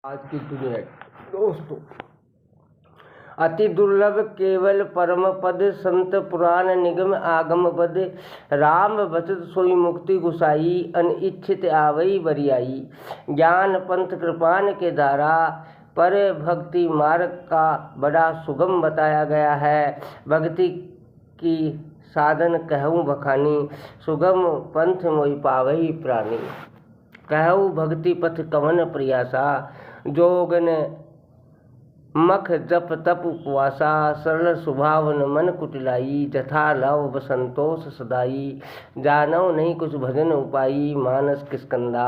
आज की दुनिया दोस्तों अति दुर्लभ केवल परम पद संत पुराण निगम आगम बद राम बचत सोई मुक्ति गुसाई अनिच्छित आवई बरियाई ज्ञान पंथ कृपान के द्वारा पर भक्ति मार्ग का बड़ा सुगम बताया गया है। भक्ति की साधन कहूँ बखानी सुगम पंथ मोई पावई प्राणी कहू भक्ति पथ कवन प्रयासा जोगन मख जप तप उपवासा सरल सुभावन मन कुटिलाई जथा लव बसंतोष सदाई जानव नहीं कुछ भजन उपाई मानस किस्कंदा।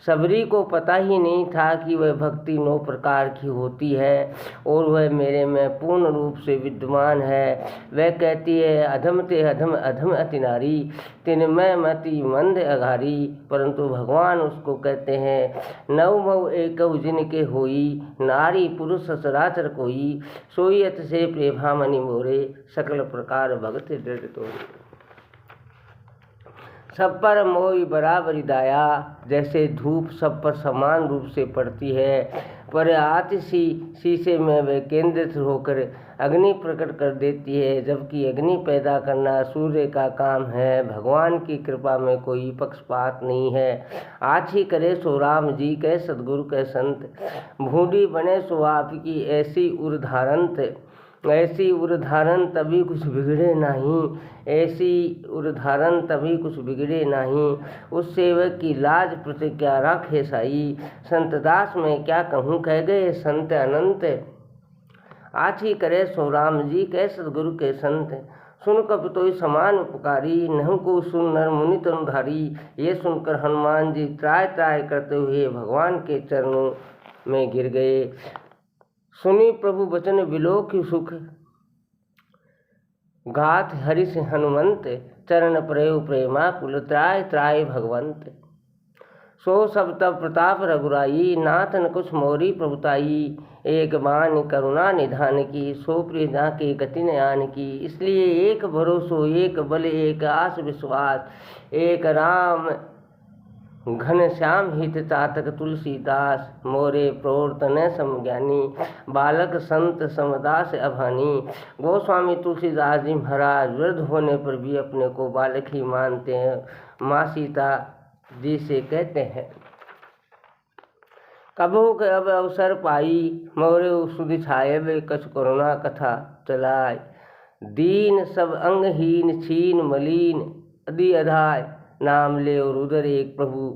सबरी को पता ही नहीं था कि वह भक्ति 9 प्रकार की होती है और वह मेरे में पूर्ण रूप से विद्यमान है। वह कहती है अधम ते अधम अधम अति नारी तिनमय मति मंद अघारी, परंतु भगवान उसको कहते हैं नव मऊ एकव जिनके होई नारी पुरुष सचराचर कोई सोई अत से प्रेभामणि मोरे सकल प्रकार भगत दृढ़ तोरे। सब पर मोई बराबरी दाया जैसे धूप सब पर समान रूप से पड़ती है, पर आतिशी शीशे में वे केंद्रित होकर अग्नि प्रकट कर देती है, जबकि अग्नि पैदा करना सूर्य का काम है। भगवान की कृपा में कोई पक्षपात नहीं है। आछी करे सो राम जी कै सदगुरु कै संत भूडी बने सो आपकी ऐसी उर्धारण तभी कुछ बिगड़े नहीं, ऐसी उर्धारण तभी कुछ बिगड़े नहीं। उस सेवक की लाज प्रतिज्ञा राखे साई संत दास में क्या कहूँ कह गए संत अनंत। आछी करे सो राम जी कै सदगुरु के संत सुन कप तो समान उपकारी नहु को सुन नर मुनि तनुधारी। ये सुनकर हनुमान जी त्राय त्राय करते हुए भगवान के चरणों में गिर गए। सुनी प्रभु वचन विलोक सुख गाथ हरि से हनुमंत चरण प्रयो प्रेमा कुल त्राय त्राय भगवंत। सो सब तब प्रताप रघुराई नाथ न कुछ मोरी प्रभुताई एक बाण करुणा निधान की सो प्रियता के गति नयान की। इसलिए एक भरोसो एक बल एक आस विश्वास एक राम घन श्याम हित चातक तुलसीदास मोरे प्रवर्तन समज्ञानी बालक संत समदास अभानी। गोस्वामी तुलसीदास जी महाराज वृद्ध होने पर भी अपने को बालक ही मानते हैं। माँ सीता जी से कहते हैं कबहू के अब अवसर पाई मोरे सुधि छायब कछ करुणा कथा चलाय दीन सब अंगहीन छीन मलीन अधि अधाय नाम ले और उधर एक प्रभु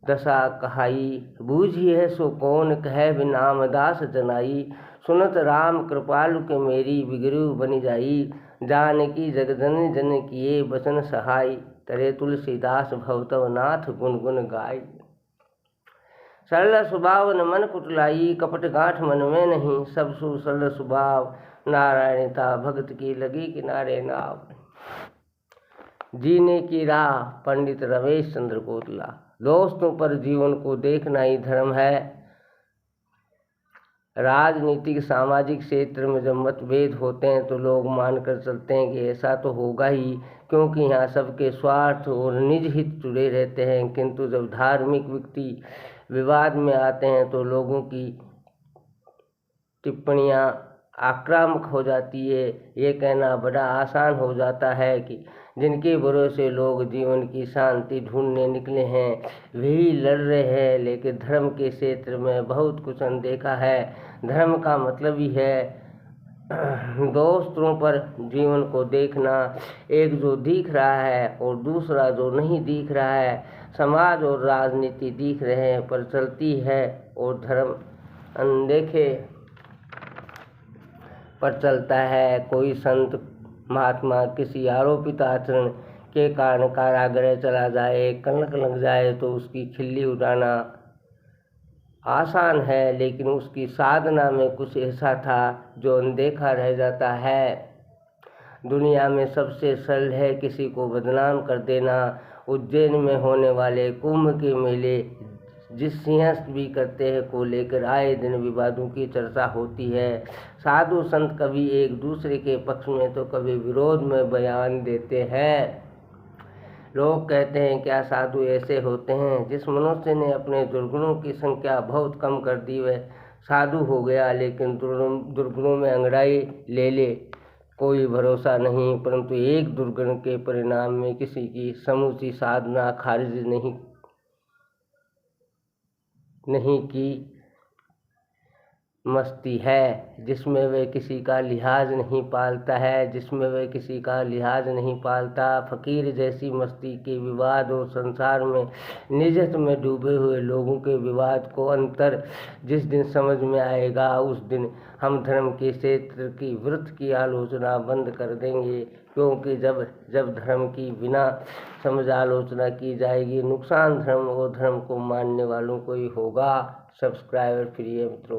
दशा कहाई बूझी है सो कौन कहे भी नाम दास जनाई। सुनत राम कृपालु के मेरी बिगड़ू बनी जाई जानकी जगजन जन किए बचन सहाय तरे तुलसीदास भवतव नाथ गुण गुण गाय। सरल स्वभाव न मन कुटलाई कपट गांठ मन में नहीं सब सु सरल स्वभाव नारायणता भगत की लगी किनारे नाव। जीने की राह पंडित रमेश चंद्र कोतला। दोस्तों पर जीवन को देखना ही धर्म है। राजनीतिक सामाजिक क्षेत्र में जब मतभेद होते हैं तो लोग मानकर चलते हैं कि ऐसा तो होगा ही क्योंकि यहाँ सबके स्वार्थ और निज हित जुड़े रहते हैं, किंतु जब धार्मिक व्यक्ति विवाद में आते हैं तो लोगों की टिप्पणियाँ आक्रामक हो जाती है। ये कहना बड़ा आसान हो जाता है कि जिनके भरोसे लोग जीवन की शांति ढूंढने निकले हैं वही लड़ रहे हैं, लेकिन धर्म के क्षेत्र में बहुत कुछ अनदेखा है। धर्म का मतलब ही है दोस्तों पर जीवन को देखना, एक जो दिख रहा है और दूसरा जो नहीं दिख रहा है। समाज और राजनीति दिख रहे हैं पर चलती है और धर्म अनदेखे पर चलता है। कोई संत महात्मा किसी आरोपित आचरण के कारण कारागृह चला जाए कलंक लग जाए तो उसकी खिल्ली उड़ाना आसान है, लेकिन उसकी साधना में कुछ ऐसा था जो अनदेखा रह जाता है। दुनिया में सबसे सरल है किसी को बदनाम कर देना। उज्जैन में होने वाले कुंभ के मेले जिस सिंहस्थ भी करते हैं को लेकर आए दिन विवादों की चर्चा होती है। साधु संत कभी एक दूसरे के पक्ष में तो कभी विरोध में बयान देते हैं। लोग कहते हैं क्या साधु ऐसे होते हैं, जिस मनुष्य ने अपने दुर्गुणों की संख्या बहुत कम कर दी वह साधु हो गया, लेकिन दुर्गुणों में अंगड़ाई ले ले कोई भरोसा नहीं। परंतु एक दुर्गुण के परिणाम में किसी की समूची साधना खारिज नहीं की मस्ती है, जिसमें वह किसी का लिहाज नहीं पालता है, जिसमें वह किसी का लिहाज नहीं पालता। फकीर जैसी मस्ती के विवाद और संसार में निजत में डूबे हुए लोगों के विवाद को अंतर जिस दिन समझ में आएगा, उस दिन हम धर्म के क्षेत्र की वृत्त की आलोचना बंद कर देंगे, क्योंकि जब धर्म की बिना समझ आलोचना की जाएगी, नुकसान धर्म और धर्म को मानने वालों को ही होगा। सब्सक्राइबर प्रिय मित्रों।